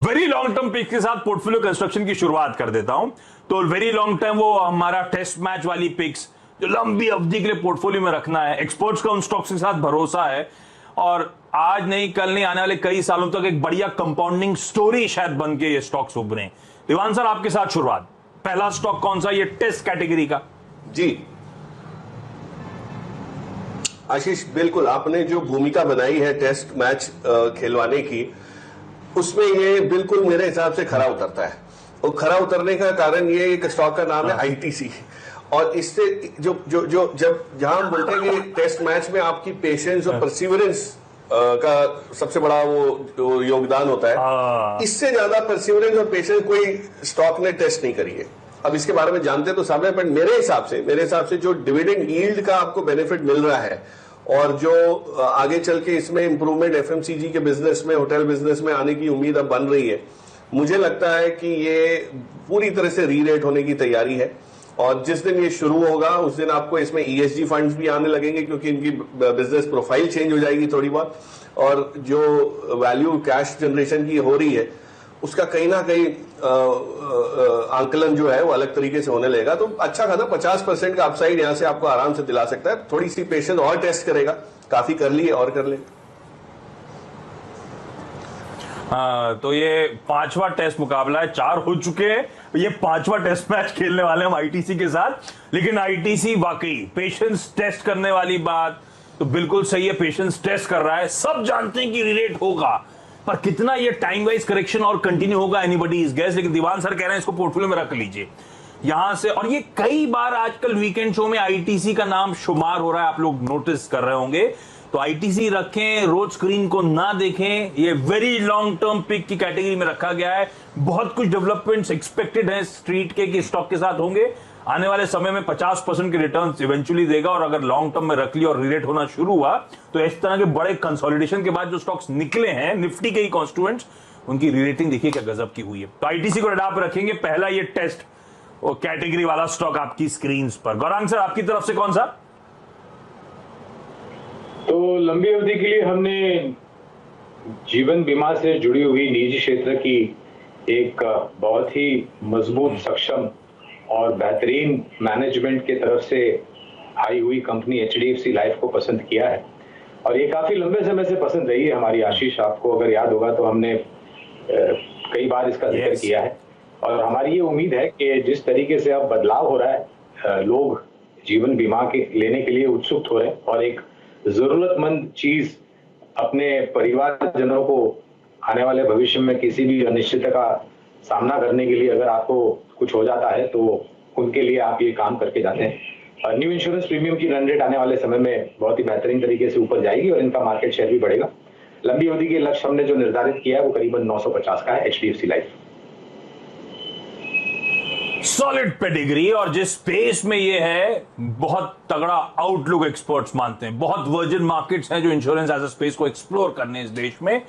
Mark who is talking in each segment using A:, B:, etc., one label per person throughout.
A: Very long term pick के साथ portfolio construction की शुरुआत कर देता हूं। तो वेरी लॉन्ग टर्म वो हमारा टेस्ट मैच वाली पिक्स जो लंबी अवधि के लिए पोर्टफोलियो में रखना है। एक्सपर्ट्स का उन स्टॉक्स के साथ भरोसा है और आज नहीं कल नहीं आने वाले कई सालों तक एक बढ़िया कंपाउंडिंग स्टोरी शायद बन के ये स्टॉक्स उभरे। दीवान सर आपके साथ शुरुआत, पहला स्टॉक कौन सा, ये टेस्ट कैटेगरी का?
B: जी आशीष, बिल्कुल आपने जो भूमिका बनाई है टेस्ट मैच खिलवाने की, उसमें ये बिल्कुल मेरे हिसाब से खरा उतरता है। और खरा उतरने का कारण ये एक स्टॉक का नाम है आईटीसी। और इससे जो जो जो जब जहां हम बोलते हैं कि टेस्ट मैच में आपकी पेशेंस और परसिवरेंस का सबसे बड़ा वो योगदान होता है, इससे ज्यादा परसिवरेंस और पेशेंस कोई स्टॉक ने टेस्ट नहीं करी है। अब इसके बारे में जानते तो सब है, पर मेरे हिसाब से जो डिविडेंड यील्ड का आपको बेनिफिट मिल रहा है और जो आगे चल के इसमें इंप्रूवमेंट एफएमसीजी के बिजनेस में, होटल बिजनेस में आने की उम्मीद अब बन रही है, मुझे लगता है कि ये पूरी तरह से री रेट होने की तैयारी है। और जिस दिन ये शुरू होगा उस दिन आपको इसमें ईएसजी फंड्स भी आने लगेंगे, क्योंकि इनकी बिजनेस प्रोफाइल चेंज हो जाएगी थोड़ी बहुत, और जो वैल्यू कैश जनरेशन की हो रही है उसका कहीं ना कहीं आंकलन जो है वो अलग तरीके से होने लगेगा। तो अच्छा खासा 50% का अपसाइड यहां से आपको आराम से दिला सकता है। थोड़ी सी पेशेंस और टेस्ट करेगा, काफी कर लिए और कर ले।
A: हाँ, तो ये 5वां टेस्ट मुकाबला है, 4 हो चुके हैं, ये 5वां टेस्ट मैच खेलने वाले हम आईटीसी के साथ। लेकिन आईटीसी वाकई पेशेंस टेस्ट करने वाली बात तो बिल्कुल सही है, पेशेंस टेस्ट कर रहा है। सब जानते हैं कि रिलेट होगा, पर कितना ये टाइम वाइज करेक्शन और कंटिन्यू होगा एनीबडी इज गेस। लेकिन दीवान सर कह रहे हैं इसको पोर्टफोलियो में रख लीजिए यहां से। और ये कई बार आजकल वीकेंड शो में आईटीसी का नाम शुमार हो रहा है, आप लोग नोटिस कर रहे होंगे। तो आईटीसी रखें, रोज स्क्रीन को ना देखें, ये वेरी लॉन्ग टर्म पिक की कैटेगरी में रखा गया है। बहुत कुछ डेवलपमेंट्स एक्सपेक्टेड है स्ट्रीट के स्टॉक के साथ होंगे आने वाले समय में। 50% के रिटर्न्स इवेंचुअली देगा, और अगर लॉन्ग टर्म में रख लिया और रिलेट होना शुरू हुआ तो इस तरह के बड़े कंसोलिडेशन के बाद जो स्टॉक्स निकले हैं निफ्टी के ही कॉन्स्टिट्यूएंट्स, उनकी रिलेटिंग देखिए क्या गजब की हुई है। तो आईटीसी को रडार पर रखेंगे, पहला ये टेस्ट और कैटेगरी वाला स्टॉक आपकी स्क्रीन पर। गौरांग सर आपकी तरफ से कौन सा?
C: तो लंबी अवधि के लिए हमने जीवन बीमा से जुड़ी हुई निजी क्षेत्र की एक बहुत ही मजबूत, सक्षम और बेहतरीन मैनेजमेंट के तरफ से आई हुई कंपनी एचडीएफसी लाइफ को पसंद किया है। और ये काफी लंबे समय से पसंद रही है हमारी। आशीष, आपको अगर याद होगा तो हमने कई बार इसका जिक्र किया है। और हमारी ये उम्मीद है कि जिस तरीके से अब बदलाव हो रहा है, लोग जीवन बीमा के लेने के लिए उत्सुक हो रहे हैं, और एक जरूरतमंद चीज अपने परिवारजनों को आने वाले भविष्य में किसी भी अनिश्चितता का सामना करने के लिए अगर आपको कुछ हो जाता है तो उनके लिए आप ये काम करके जाते हैं। न्यू इंश्योरेंस प्रीमियम की रन रेट आने वाले समय में बहुत ही बेहतरीन तरीके से ऊपर जाएगी और इनका मार्केट शेयर भी बढ़ेगा। लंबी अवधि के लक्ष्य हमने जो निर्धारित किया है वो करीबन 950 का है एचडीएफसी लाइफ।
A: सॉलिड पेडिग्री, और जिस स्पेस में ये है बहुत तगड़ा आउटलुक एक्सपर्ट्स मानते हैं। बहुत वर्जिन मार्केट्स हैं जो इंश्योरेंस एज अ स्पेस को एक्सप्लोर करने इस देश में,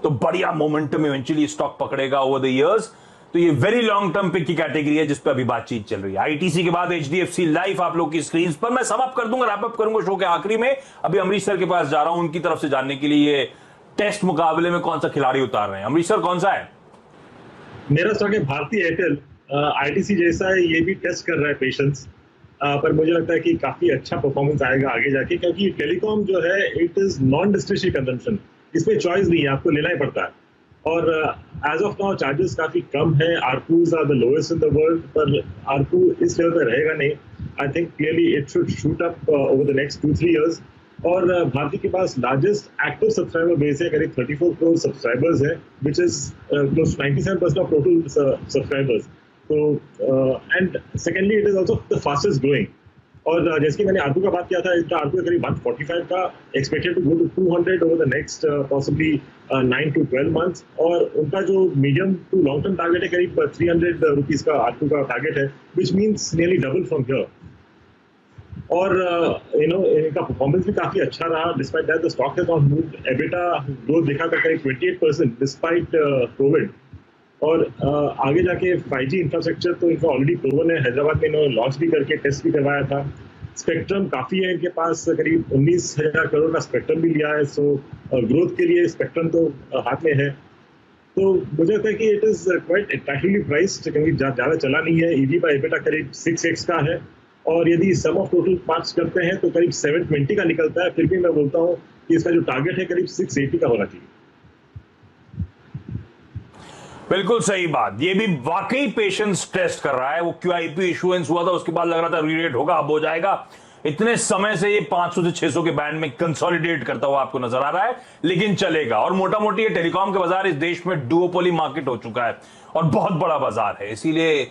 A: तो बढ़िया मोमेंटम इवेंचुअली स्टॉक पकड़ेगा ओवर द इयर्स। तो ये वेरी लॉन्ग टर्म पिक की कैटेगरी है जिस पे अभी बातचीत चल रही है। आईटीसी के बाद एचडीएफसी लाइफ आप लोग की स्क्रीन पर। मैं सम अप कर दूंगा, रैप अप करूंगा शो के आखिरी में। अभी अमरीश सर के पास जा रहा हूं उनकी तरफ से जानने के लिए ये टेस्ट मुकाबले में कौन सा खिलाड़ी उतार रहे हैं। अमरीश सर कौन सा है?
D: मेरा स्टॉक है भारतीय एयरटेल। आईटीसी जैसा है, ये भी टेस्ट कर रहा है पेशेंस, पर मुझे लगता है कि काफी अच्छा परफॉर्मेंस आएगा आगे जाके, क्योंकि टेलीकॉम जो है it is non discretionary consumption, इसमें चॉइस नहीं है, आपको लेना ही पड़ता है। और एज ऑफ नाउ चार्जेस काफी कम है, ARPUs are the lowest in the world, पर आरपू इस लेवल पर रहेगा नहीं। I think clearly it should shoot up over the next 2-3 years। और भारती के पास लार्जेस्ट एक्टिव सब्सक्राइबर बेस है, करीब 34 करोड़ सब्सक्राइबर्स है, which is close 97% of total subscribers. तो and secondly it is also the fastest growing. और जैसे कि मैंने आरपू का बात किया था, इसका आरपू करीब 145 का, expected to go to 200 over the next possibly 9 to 12 months। और उनका जो medium to long term target है करीब 300 रुपीज का आरपू का टारगेट है, which means nearly double from here. और इनका परफॉर्मेंस भी काफी अच्छा रहा, despite that the stock has not moved. EBITDA growth देखा था करीब 28% डिस्पाइट कोविड। और आगे जाके 5G इंफ्रास्ट्रक्चर तो इनका ऑलरेडी प्रूवन है, हैदराबाद में इन्होंने लॉन्च भी करके टेस्ट भी करवाया था। स्पेक्ट्रम काफी है इनके पास, करीब 19,000 करोड़ का स्पेक्ट्रम भी लिया है। सो ग्रोथ के लिए स्पेक्ट्रम तो हाथ में है। तो मुझे लगता है कि it is quite attractively priced, क्योंकि ज्यादा चला नहीं है। EV बाय EBITDA करीब 6x का है, और यदि सम ऑफ टोटल पार्ट्स करते हैं तो करीब 720 का निकलता है। फिर भी मैं बोलता हूँ कि इसका जो टारगेट है करीब 680 का होना चाहिए।
A: बिल्कुल सही बात, ये भी वाकई पेशेंस टेस्ट कर रहा है। वो QIP इशुएंस हुआ था, उसके बाद लग रहा था रीरेट होगा, अब हो जाएगा। इतने समय से ये 500 से 600 के बैंड में कंसोलिडेट करता हुआ आपको नजर आ रहा है, लेकिन चलेगा। और मोटा मोटी ये टेलीकॉम के बाजार इस देश में डुओपोली मार्केट हो चुका है और बहुत बड़ा बाजार है, इसीलिए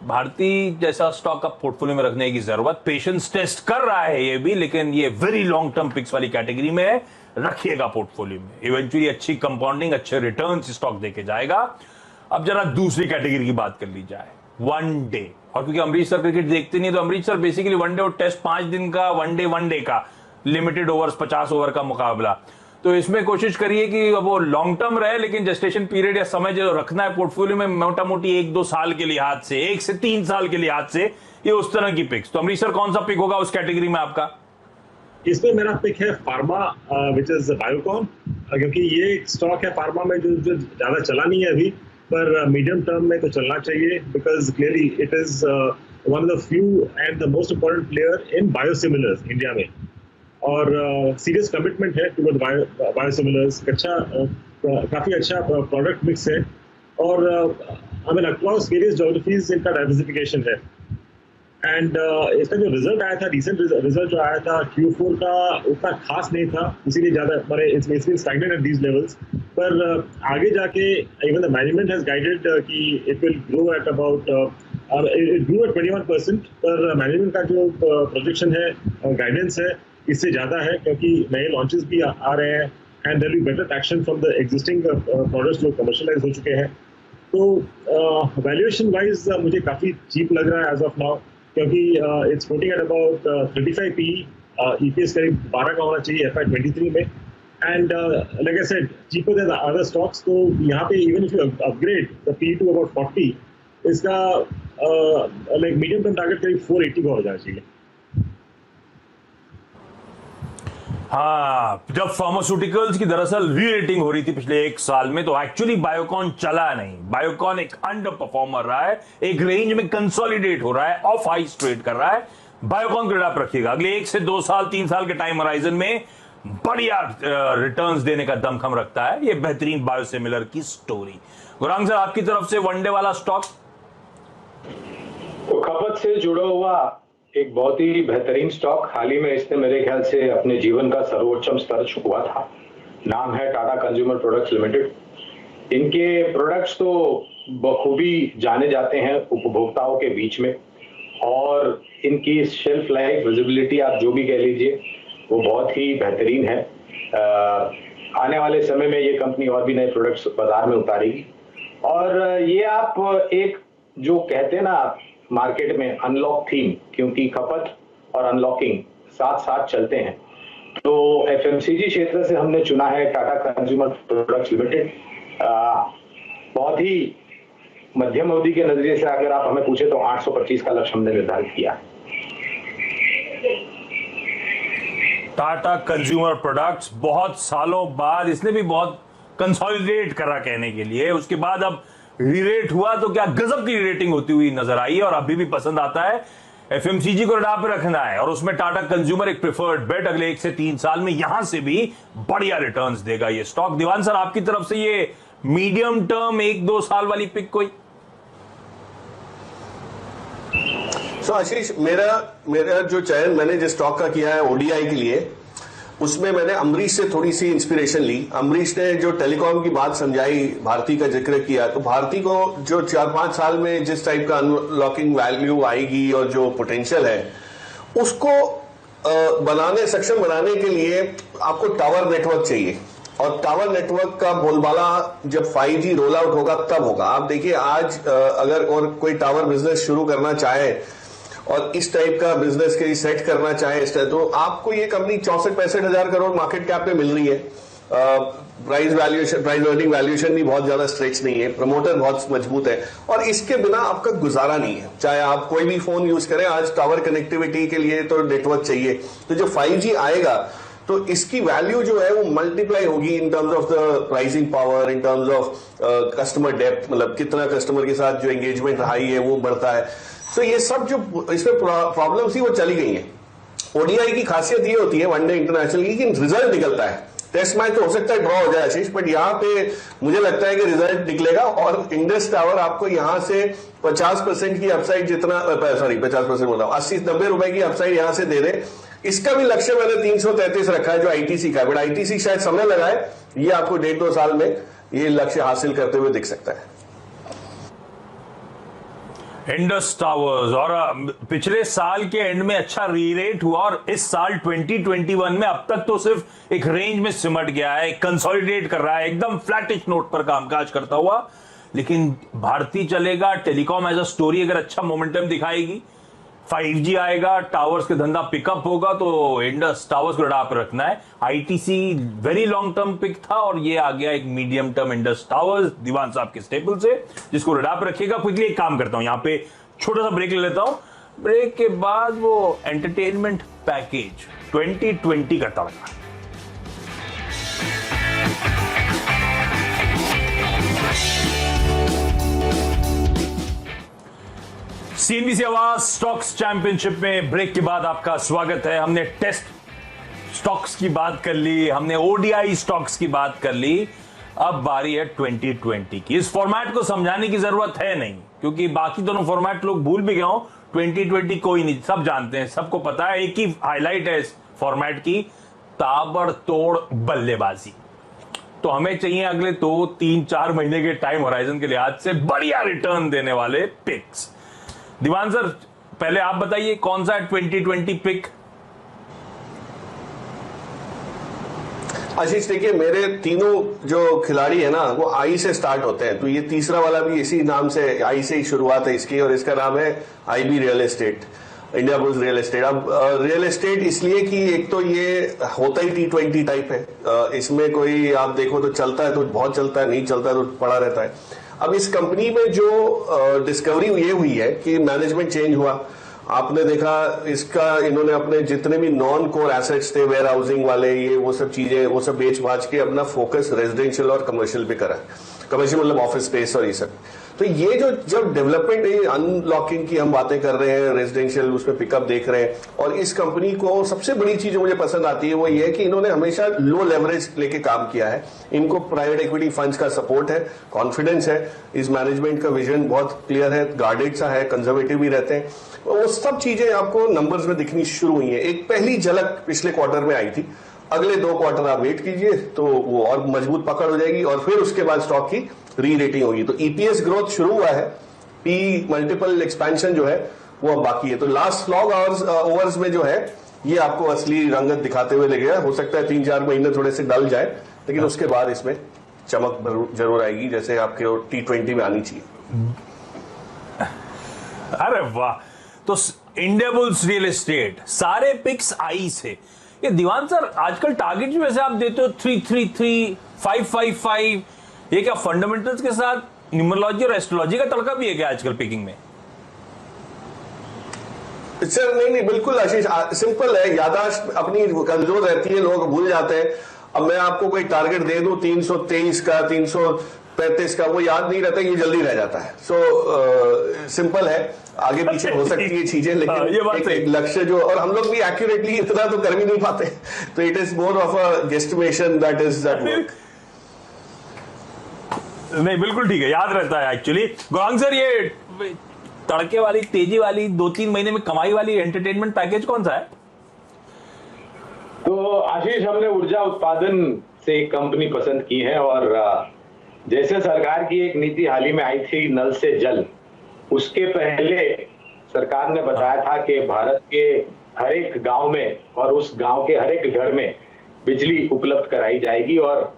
A: भारतीय जैसा स्टॉक अब पोर्टफोलियो में रखने की जरूरत। पेशेंस टेस्ट कर रहा है ये भी, लेकिन ये वेरी लॉन्ग टर्म पिक्स वाली कैटेगरी में है, रखिएगा पोर्टफोलियो में। इवेंचुअली अच्छी कंपाउंडिंग, अच्छे रिटर्न्स स्टॉक देके जाएगा। अब जरा दूसरी कैटेगरी की बात कर ली जाए, वनडे। और क्योंकि अमरीश सर क्रिकेट देखते नहीं, तो अमरीश सर बेसिकली वनडे और टेस्ट 5 दिन का वनडे का लिमिटेड ओवर्स 50 ओवर का मुकाबला, तो इसमें कोशिश करिए कि वो लॉन्ग टर्म रहे, लेकिन जेस्टेशन पीरियड या समय जो रखना है पोर्टफोलियो में मोटा मोटी 1-2 साल के लिहाज से, 1 से 3 साल के लिहाज से, ये उस तरह की पिक्स। तो अमरीश सर कौन सा पिक होगा उस कैटेगरी में आपका?
D: इसमें मेरा पिक है फार्मा, विच इज बायोकॉन, क्योंकि ये एक स्टॉक है फार्मा में जो ज्यादा चला नहीं है अभी, पर मीडियम टर्म में तो चलना चाहिए, because clearly it is one of the few and the most important player in biosimilars India में, और सीरियस कमिटमेंट है टुवर्ड बायोसिमिलर्स। काफी अच्छा प्रोडक्ट मिक्स है, और I mean across various geographies इनका डाइवर्सिफिकेशन है। एंड इसका जो रिजल्ट आया था, रिसेंट रिजल्ट जो आया था Q4 का, उतना खास नहीं था, इसीलिए ज्यादा हमारे it's been stagnant at these levels. पर आगे जाके even the management has guided कि it will grow at about it grow at 21%, पर मैनेजमेंट का जो प्रोजेक्शन है, गाइडेंस है, इससे ज्यादा है, क्योंकि नए लॉन्चेस भी आ रहे हैं and there will be better traction from the existing products जो कमर्शियलाइज हो चुके हैं। तो वैल्यूएशन वाइज मुझे काफी चीप लग रहा है एज ऑफ नाउ, क्योंकि it's coating at about 35 PE, EPS करीब 12 का होना चाहिए FY23 में, and like I said cheaper than other stocks. तो यहाँ पे even if you upgrade the PE to about 40, इसका लाइक मीडियम टर्म टारगेट करीब 480 का हो जाना चाहिए।
A: हाँ, जब फार्मास्यूटिकल्स की दरअसल री रेटिंग हो रही थी पिछले 1 साल में, तो एक्चुअली बायोकॉन चला नहीं। बायोकॉन एक अंडर परफॉर्मर रहा है, एक रेंज में कंसोलिडेट हो रहा है, ऑफ हाइस ट्रेड कर रहा है। बायोकॉन को आप रखिएगा, अगले 1 से 2 साल 3 साल के टाइम होराइजन में बढ़िया रिटर्न्स देने का दमखम रखता है ये बेहतरीन बायोसिमिलर की स्टोरी। गुरांग सर, आपकी तरफ से वनडे वाला स्टॉक?
C: तो खपत से जुड़ा हुआ एक बहुत ही बेहतरीन स्टॉक, हाल ही में इसने मेरे ख्याल से अपने जीवन का सर्वोच्चम स्तर छुआ था। नाम है टाटा कंज्यूमर प्रोडक्ट्स लिमिटेड। इनके प्रोडक्ट्स तो बखूबी जाने जाते हैं उपभोक्ताओं के बीच में, और इनकी शेल्फ लाइफ, विजिबिलिटी, आप जो भी कह लीजिए, वो बहुत ही बेहतरीन है। आने वाले समय में ये कंपनी और भी नए प्रोडक्ट्स बाजार में उतारेगी, और ये आप एक जो कहते हैं ना मार्केट में अनलॉक थीम, क्योंकि खपत और अनलॉकिंग साथ साथ चलते हैं, तो FMCG क्षेत्र से हमने चुना है टाटा कंज्यूमर प्रोडक्ट्स लिमिटेड। बहुत ही मध्यम अवधि के नजरिए से अगर आप हमें पूछे तो 825 का लक्ष्य हमने निर्धारित किया।
A: टाटा कंज्यूमर प्रोडक्ट्स बहुत सालों बाद इसने भी बहुत कंसोलिडेट करा कहने के लिए, उसके बाद अब रीरेट हुआ तो क्या गजब की रेटिंग होती हुई नजर आई है, और अभी भी पसंद आता है। FMCG को रडार पे रखना है, और उसमें टाटा कंज्यूमर एक प्रेफर्ड बेट। अगले 1 से 3 साल में यहां से भी बढ़िया रिटर्न्स देगा ये स्टॉक। दीवान सर, आपकी तरफ से ये मीडियम टर्म 1-2 साल वाली पिक कोई?
B: आशीष, मेरा जो चयन मैंने जिस स्टॉक का किया है ODI के लिए, उसमें मैंने अमरीश से थोड़ी सी इंस्पिरेशन ली। अमरीश ने जो टेलीकॉम की बात समझाई, भारती का जिक्र किया, तो भारती को जो 4-5 साल में जिस टाइप का अनलॉकिंग वैल्यू आएगी और जो पोटेंशियल है, उसको सक्षम बनाने के लिए आपको टावर नेटवर्क चाहिए, और टावर नेटवर्क का बोलबाला जब 5G रोल आउट होगा तब होगा। आप देखिए आज अगर और कोई टावर बिजनेस शुरू करना चाहे और इस टाइप का बिजनेस के सेट करना चाहे इस टाइप, तो आपको ये कंपनी 64-65 हजार करोड़ मार्केट कैप पे मिल रही है। प्राइस अर्निंग वैल्यूएशन भी बहुत ज्यादा स्ट्रेच नहीं है, प्रमोटर बहुत मजबूत है, और इसके बिना आपका गुजारा नहीं है। चाहे आप कोई भी फोन यूज करें, आज टावर कनेक्टिविटी के लिए तो नेटवर्क चाहिए। तो जो 5G आएगा तो इसकी वैल्यू जो है वो मल्टीप्लाई होगी in terms of the pricing power, in terms of customer depth, मतलब कितना कस्टमर के साथ जो एंगेजमेंट हाई है वो बढ़ता है। तो ये सब जो इसमें प्रॉब्लम थी वो चली गई है। ओडीआई की खासियत ये होती है वनडे इंटरनेशनल की, रिजल्ट निकलता है। टेस्ट मैच तो हो सकता है ड्रॉ हो जाए आशीष, बट यहाँ पे मुझे लगता है कि रिजल्ट निकलेगा और इंडस टावर आपको यहाँ से 50% की अपसाइड जितना, सॉरी 50% बोला, 80-90 रुपए की अपसाइड यहाँ से दे दे। इसका भी लक्ष्य मैंने 333 रखा है जो आईटीसी का है, बट आईटीसी शायद समय लगाए, ये आपको 1.5-2 साल में ये लक्ष्य हासिल करते हुए दिख सकता है।
A: इंडस टावर्स, और पिछले साल के एंड में अच्छा री-रेट हुआ और इस साल 2021 में अब तक तो सिर्फ एक रेंज में सिमट गया है, कंसोलिडेट कर रहा है, एकदम फ्लैटिश नोट पर कामकाज करता हुआ। लेकिन भारती चलेगा, टेलीकॉम एज अ स्टोरी अगर अच्छा मोमेंटम दिखाएगी, 5G आएगा, टावर्स के धंधा पिकअप होगा, तो इंडस टावर्स को रडार पर रखना है। ITC very long term pick था और ये आ गया एक मीडियम टर्म इंडस टावर्स दीवान साहब के स्टेपल से, जिसको रडार पर रखिएगा। क्विकली एक काम करता हूं, यहां पे छोटा सा ब्रेक ले लेता हूं, ब्रेक के बाद वो एंटरटेनमेंट पैकेज 2020 का तड़का। सीएनबीसी आवाज स्टॉक्स चैंपियनशिप में ब्रेक के बाद आपका स्वागत है। हमने टेस्ट स्टॉक्स की बात कर ली, हमने ओडीआई स्टॉक्स की बात कर ली, अब बारी है 2020 की। इस फॉर्मेट को समझाने की जरूरत है नहीं, क्योंकि बाकी दोनों फॉर्मेट लोग भूल भी गए हो। 2020 कोई नहीं, सब जानते हैं, सबको पता है। एक ही हाईलाइट है इस फॉर्मेट की, ताबड़तोड़ बल्लेबाजी। तो हमें चाहिए अगले 2-3-4 महीने के टाइम होराइजन के लिहाज से बढ़िया रिटर्न देने वाले पिक्स। दीवान सर, पहले आप बताइए कौन सा है 2020 पिक?
B: आशीष देखिए, मेरे तीनों जो खिलाड़ी है ना वो आई से स्टार्ट होते हैं, तो ये तीसरा वाला भी इसी नाम से, आई से ही शुरुआत है इसकी, और इसका नाम है IB real estate, India bulls real estate. अब रियल एस्टेट इसलिए कि एक तो ये होता ही T20 टाइप है, इसमें कोई आप देखो तो चलता है तो बहुत चलता है, नहीं चलता है तो पड़ा रहता है। अब इस कंपनी में जो डिस्कवरी ये हुई है कि मैनेजमेंट चेंज हुआ, आपने देखा इसका, इन्होंने अपने जितने भी नॉन कोर एसेट्स थे, वेयर हाउसिंग वाले, ये वो सब चीजें, वो सब बेच बाच के अपना फोकस रेजिडेंशियल और कमर्शियल पे करा। कमर्शियल मतलब ऑफिस स्पेस और ये सब। तो ये जो जब डेवलपमेंट अनलॉकिंग की हम बातें कर रहे हैं, रेजिडेंशियल उसमें पिकअप देख रहे हैं, और इस कंपनी को सबसे बड़ी चीज मुझे पसंद आती है वो ये है कि इन्होंने हमेशा लो लेवरेज लेके काम किया है। इनको प्राइवेट इक्विटी फंड्स का सपोर्ट है, कॉन्फिडेंस है, इस मैनेजमेंट का विजन बहुत क्लियर है, गार्डेड सा है, कंजर्वेटिव भी रहते हैं। वो सब चीजें आपको नंबर्स में दिखनी शुरू हुई है। एक पहली झलक पिछले क्वार्टर में आई थी, अगले 2 क्वार्टर आप वेट कीजिए तो वो और मजबूत पकड़ हो जाएगी, और फिर उसके बाद स्टॉक की री रेटिंग होगी। तो ईपीएस ग्रोथ शुरू हुआ है, पी मल्टीपल एक्सपेंशन जो है वो अब बाकी है। तो लास्ट लॉग ओवर्स में जो है ये आपको असली रंगत दिखाते हुए लगेगा। हो सकता है 3-4 महीने थोड़े से डल जाए, लेकिन उसके बाद इसमें चमक जरूर आएगी, जैसे आपके T20 में आनी चाहिए।
A: अरे वाह, तो इंडिया बुल्स रियल एस्टेट सारे पिक्स आई से। ये दीवान सर, आजकल टारगेट जो वैसे आप देते हो 333, 555, ये क्या फंडामेंटल्स के साथ न्यूमरोलॉजी और एस्ट्रोलॉजी का तड़का भी है क्या आजकल पिकिंग में?
B: सर नहीं, बिल्कुल आशीष, सिंपल है, याददाश्त अपनी कमजोर रहती है, लोग भूल जाते हैं। अब मैं आपको कोई टारगेट दे दूं 323 का, 335 का, वो याद नहीं रहता, ये जल्दी रह जाता है। सो सिंपल है, आगे पीछे हो सकती है चीजें, लेकिन एक लक्ष्य जो, और हम लोग भी एक्यूरेटली इतना तो कर भी नहीं पाते, तो it is more of a गेस्टिमेशन that is that work.
A: नहीं, बिल्कुल ठीक है, याद रहता है एक्चुअली। गौरांग सर, ये तड़के वाली, तेजी वाली, 2-3 महीने में कमाई वाली एंटरटेनमेंट पैकेज कौन सा है?
C: तो आशीष, हमने ऊर्जा उत्पादन से एक कंपनी पसंद की है, और जैसे सरकार की एक नीति हाल ही में आई थी नल से जल, उसके पहले सरकार ने बताया था कि भारत के हर एक गांव में और उस गांव के हर एक घर में बिजली उपलब्ध कराई जाएगी, और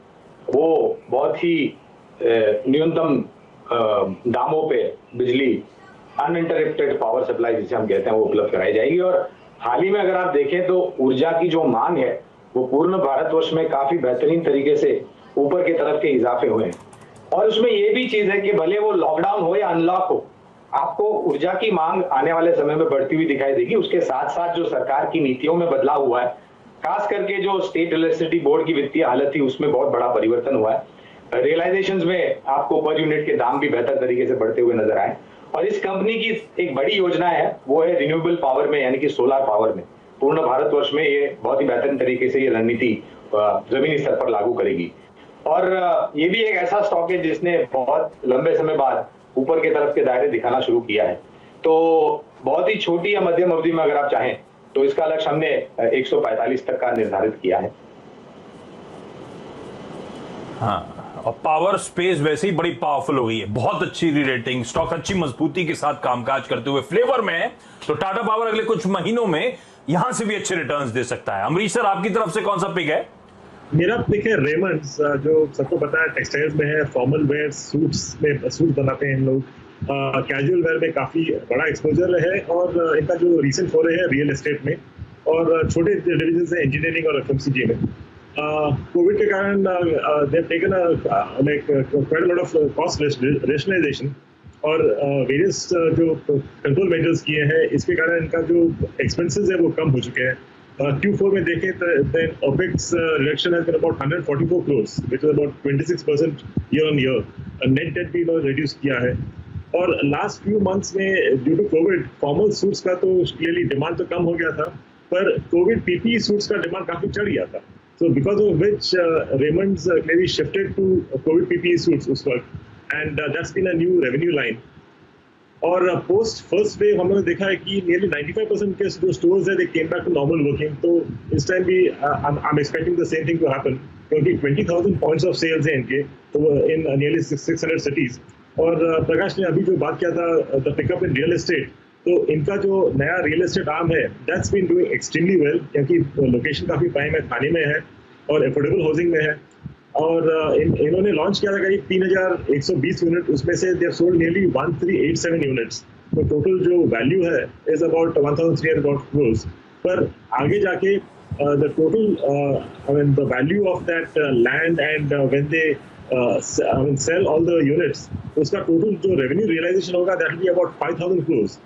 C: वो बहुत ही न्यूनतम दामों पे बिजली, अनइंटरप्टेड पावर सप्लाई जिसे हम कहते हैं, वो उपलब्ध कराई जाएगी। और हाल ही में अगर आप देखें तो ऊर्जा की जो मांग है वो पूर्ण भारतवर्ष में काफी बेहतरीन तरीके से ऊपर की तरफ के इजाफे हुए हैं। और उसमें ये भी चीज है कि भले वो लॉकडाउन हो या अनलॉक हो, आपको ऊर्जा की मांग आने वाले समय में बढ़ती हुई दिखाई देगी। उसके साथ साथ जो सरकार की नीतियों में बदलाव हुआ है, खास करके जो स्टेट इलेक्ट्रिसिटी बोर्ड की वित्तीय हालत थी उसमें बहुत बड़ा परिवर्तन हुआ है। रियलाइजेशंस में आपको पर यूनिट के दाम भी बेहतर तरीके से बढ़ते हुए नजर आए। और इस कंपनी की एक बड़ी योजना है, वो है रिन्यूएबल पावर में, यानी कि सोलर पावर में। पूर्ण भारतवर्ष में ये बहुत ही बेहतरीन तरीके से ये रणनीति जमीनी स्तर पर लागू करेगी। और ये भी एक ऐसा स्टॉक है जिसने बहुत लंबे समय बाद ऊपर की तरफ के दायरे दिखाना शुरू किया है। तो बहुत ही छोटी या मध्यम अवधि में अगर आप चाहें तो इसका लक्ष्य हमने 145 तक का निर्धारित किया है।
A: हाँ, और पावर स्पेस वैसे ही बड़ी पावरफुल हो गई है, बहुत अच्छी रीरेटिंग, स्टॉक अच्छी मजबूती के साथ कामकाज करते हुए फ्लेवर में है। तो टाटा पावर अगले कुछ महीनों में यहां से भी अच्छे रिटर्न्स दे सकता है। अमरीश सर, आपकी तरफ से कौन सा पिक है?
D: मेरा पिक है रेमंड्स, जो सबको पता है टेक्सटाइल्स में है, फॉर्मल वेयर सूट्स में सूट बनाते हैं इन लोग, कैजुअल वेयर में काफी बड़ा एक्सपोजर है, और इनका जो रिसेंट फोरे है रियल एस्टेट में, और छोटे डिविजन है इंजीनियरिंग और एफएमसीजी में। कोविड के कारण they have taken quite a lot of cost rationalization और वेरियस जो कंट्रोल मेजर्स किए हैं, इसके कारण इनका जो एक्सपेंसेस है वो कम हो चुके हैं। Q4 में देखें तो then OPEX reduction has been about 144 crores, which is about 26% year on year. Net debt भी इन्होंने reduce किया है। और लास्ट फ्यू मंथ्स में due to Covid formal suits का तो क्लियरली डिमांड तो कम हो गया था, पर कोविड पीपीई सूट्स का डिमांड काफी चढ़ गया था। So because of which Raymonds may shifted to Covid PPE suits उस वक्त, and that's been a new revenue line. और पोस्ट फर्स्ट वेव हम लोगों ने देखा है कि नियरली 95% के जो स्टोर्स है they came back to normal working. तो इस टाइम भी I am expecting the same thing to happen, क्योंकि 20,000 पॉइंट्स ऑफ सेल्स हैं इनके, तो इन नियरली 600 सिटीज। और प्रकाश ने अभी जो बात किया था the pickup in real estate, तो इनका जो नया रियल एस्टेट आर्म है that's been doing extremely well, क्योंकि लोकेशन काफी प्राइम है, थाने में है और एफोर्डेबल हाउसिंग में है। और इन्होंने लॉन्च किया था करीब 3,120 यूनिट, उसमें से they have sold nearly 1,387 units. तो टोटल जो वैल्यू है इज अबाउट 1,300 crores। पर आगे जाके the total I mean the value of that land and when they sell all the units, उसका टोटल जो रेवेन्यू रियलाइजेशन होगा that will be about 5,000 crores,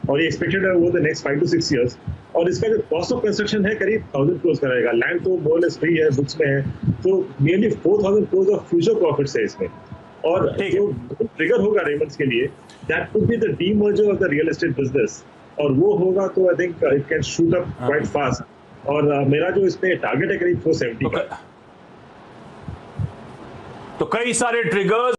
D: और ये एक्सपेक्टेड है over the next 5 to 6 years। और इसका जो कॉस्ट ऑफ कंस्ट्रक्शन है करीब 1,000 crores का रहेगा। लैंड तो मोर लेस फ्री है, बुक्स में है, तो nearly 4,000 crores of future profits है इसमें। और जो ट्रिगर होगा रेमंड्स के लिए that could be the demerger of the real estate business, और वो होगा तो I think it can shoot up quite fast. और मेरा जो इसमें टारगेट है करीब 470 का।
A: तो कई सारे ट्रिगर्स